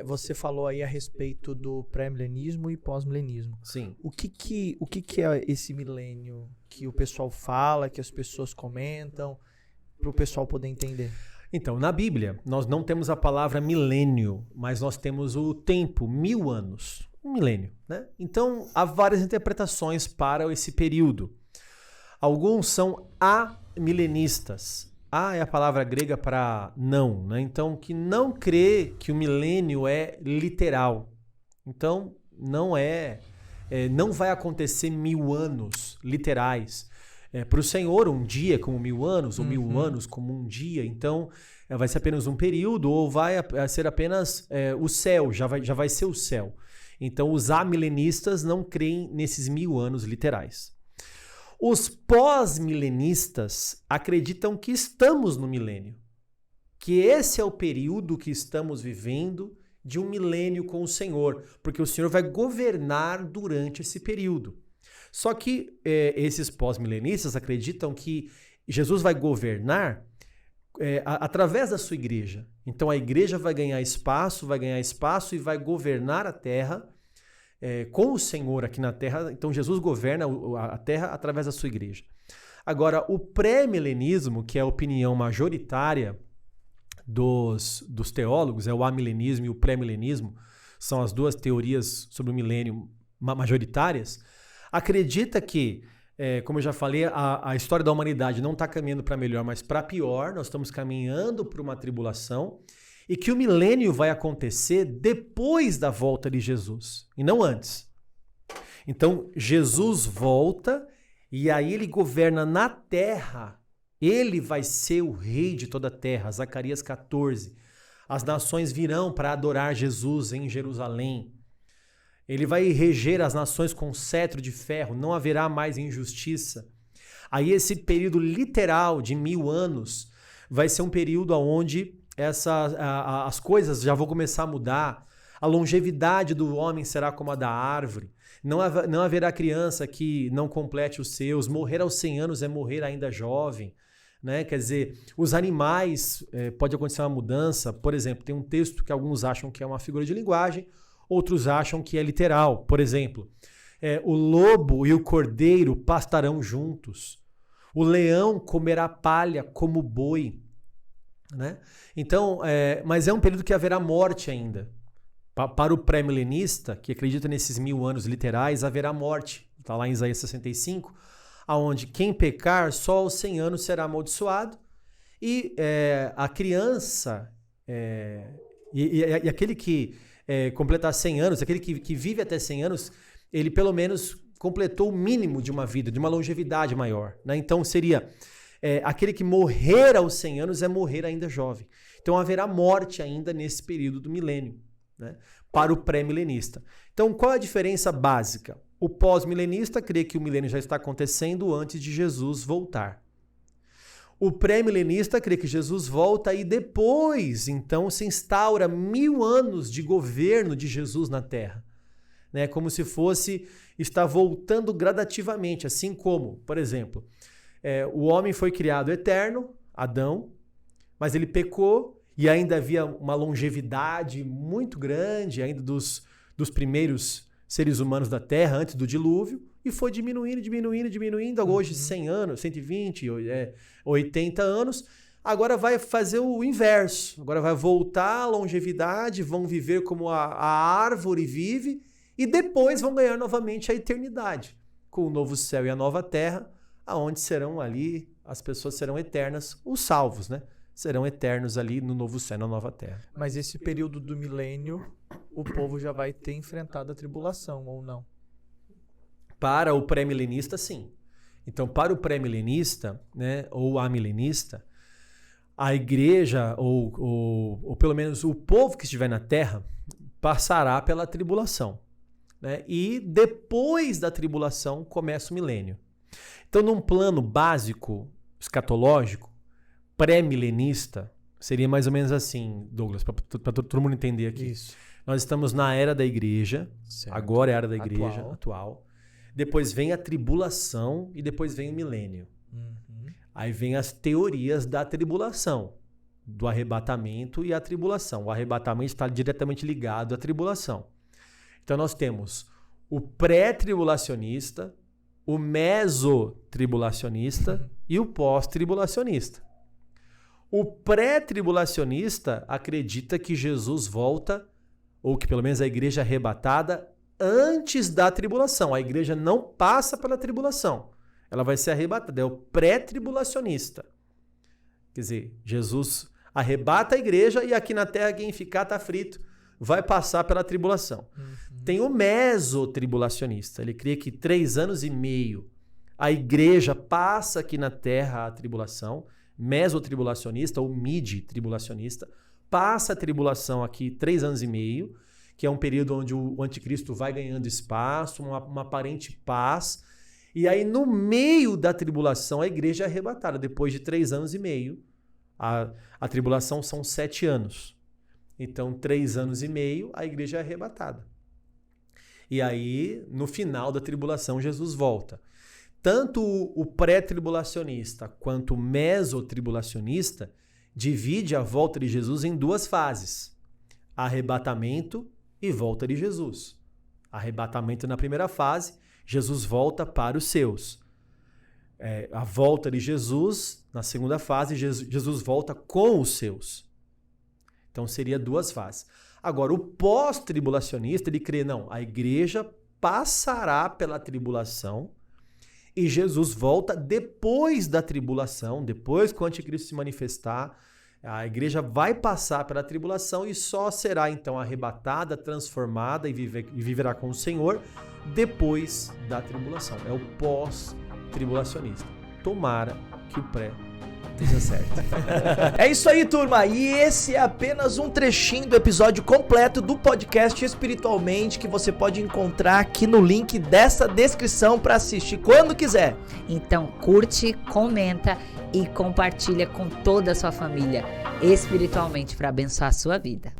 você falou aí a respeito do pré-milenismo e pós-milenismo. Sim. O que é esse milênio que o pessoal fala, que as pessoas comentam, para o pessoal poder entender? Então, na Bíblia, nós não temos a palavra milênio, mas nós temos o tempo, 1000 anos. Um milênio, né? Então, há várias interpretações para esse período. Alguns são amilenistas. É a palavra grega para não, né? Então, que não crê que o milênio é literal. Então, não vai acontecer 1000 anos literais. Para o Senhor, um dia é como 1000 anos, ou 1000 anos como um dia. Então, vai ser apenas um período, ou vai ser apenas o céu, já vai ser o céu. Então, os amilenistas não creem nesses 1000 anos literais. Os pós-milenistas acreditam que estamos no milênio, que esse é o período que estamos vivendo de um milênio com o Senhor, porque o Senhor vai governar durante esse período. Só que esses pós-milenistas acreditam que Jesus vai governar através da sua igreja. Então a igreja vai ganhar espaço e vai governar a terra com o Senhor aqui na terra. Então Jesus governa a terra através da sua igreja. Agora, o pré-milenismo, que é a opinião majoritária dos teólogos, o amilenismo e o pré-milenismo, são as duas teorias sobre o milênio majoritárias, acredita que, como eu já falei, a história da humanidade não está caminhando para melhor, mas para pior. Nós estamos caminhando para uma tribulação e que o milênio vai acontecer depois da volta de Jesus e não antes. Então, Jesus volta e aí ele governa na terra. Ele vai ser o rei de toda a terra. Zacarias 14. As nações virão para adorar Jesus em Jerusalém. Ele vai reger as nações com cetro de ferro, não haverá mais injustiça. Aí esse período literal de 1000 anos vai ser um período onde as coisas já vão começar a mudar. A longevidade do homem será como a da árvore. Não haverá criança que não complete os seus. Morrer aos 100 anos é morrer ainda jovem. Né? Quer dizer, os animais, pode acontecer uma mudança. Por exemplo, tem um texto que alguns acham que é uma figura de linguagem, outros acham que é literal. Por exemplo, o lobo e o cordeiro pastarão juntos. O leão comerá palha como boi. Né? Então, mas é um período que haverá morte ainda. Para o pré-milenista, que acredita nesses 1000 anos literais, haverá morte. Está lá em Isaías 65, onde quem pecar só aos 100 anos será amaldiçoado. E a criança e aquele que completar 100 anos, aquele que vive até 100 anos, ele pelo menos completou o mínimo de uma vida, de uma longevidade maior. Né? Então seria aquele que morrer aos 100 anos é morrer ainda jovem. Então haverá morte ainda nesse período do milênio, né? Para o pré-milenista. Então qual é a diferença básica? O pós-milenista crê que o milênio já está acontecendo antes de Jesus voltar. O pré-milenista crê que Jesus volta e depois, então, se instaura 1000 anos de governo de Jesus na Terra. Né? Como se fosse estar voltando gradativamente, assim como, por exemplo, o homem foi criado eterno, Adão, mas ele pecou e ainda havia uma longevidade muito grande ainda dos primeiros seres humanos da Terra antes do dilúvio, e foi diminuindo, hoje 100 anos, 120, 80 anos, agora vai fazer o inverso, agora vai voltar à longevidade, vão viver como a árvore vive, e depois vão ganhar novamente a eternidade, com o novo céu e a nova terra, aonde serão ali, as pessoas serão eternas, os salvos, né? Serão eternos ali no novo céu e na nova terra. Mas esse período do milênio, o povo já vai ter enfrentado a tribulação, ou não? Para o pré-milenista, sim. Então, para o pré-milenista, né, ou amilenista, a igreja, ou pelo menos o povo que estiver na terra, passará pela tribulação. Né? E depois da tribulação começa o milênio. Então, num plano básico, escatológico, pré-milenista, seria mais ou menos assim, Douglas, para todo mundo entender aqui. Isso. Nós estamos na era da igreja, certo. Agora é a era da igreja atual. Depois vem a tribulação e depois vem o milênio. Aí vem as teorias da tribulação. do arrebatamento e a tribulação. O arrebatamento está diretamente ligado à tribulação. Então nós temos o pré-tribulacionista, o mesotribulacionista e o pós-tribulacionista. O pré-tribulacionista acredita que Jesus volta, ou que pelo menos a igreja é arrebatada, antes da tribulação. A igreja não passa pela tribulação. Ela vai ser arrebatada. É o pré-tribulacionista. Quer dizer, Jesus arrebata a igreja e aqui na terra quem ficar está frito. Vai passar pela tribulação. Tem o mesotribulacionista. Ele crê que 3 anos e meio a igreja passa aqui na terra a tribulação. Mesotribulacionista ou mid-tribulacionista passa a tribulação aqui 3 anos e meio, que é um período onde o anticristo vai ganhando espaço, uma aparente paz. E aí, no meio da tribulação, a igreja é arrebatada. Depois de 3 anos e meio, a tribulação são 7 anos. Então, 3 anos e meio, a igreja é arrebatada. E aí, no final da tribulação, Jesus volta. Tanto o pré-tribulacionista quanto o mesotribulacionista divide a volta de Jesus em 2 fases. Arrebatamento e volta de Jesus. Arrebatamento na primeira fase, Jesus volta para os seus. A volta de Jesus, na segunda fase, Jesus volta com os seus. Então seria 2 fases. Agora, o pós-tribulacionista, ele crê, não, a igreja passará pela tribulação e Jesus volta depois da tribulação, depois que o anticristo se manifestar, a igreja vai passar pela tribulação e só será então arrebatada, transformada e viverá com o Senhor depois da tribulação. É o pós-tribulacionista. Tomara que o pré esteja certo. É isso aí, turma. E esse é apenas um trechinho do episódio completo do podcast Espiritualmente, que você pode encontrar aqui no link dessa descrição para assistir quando quiser. Então curte, comenta e compartilha com toda a sua família espiritualmente para abençoar a sua vida.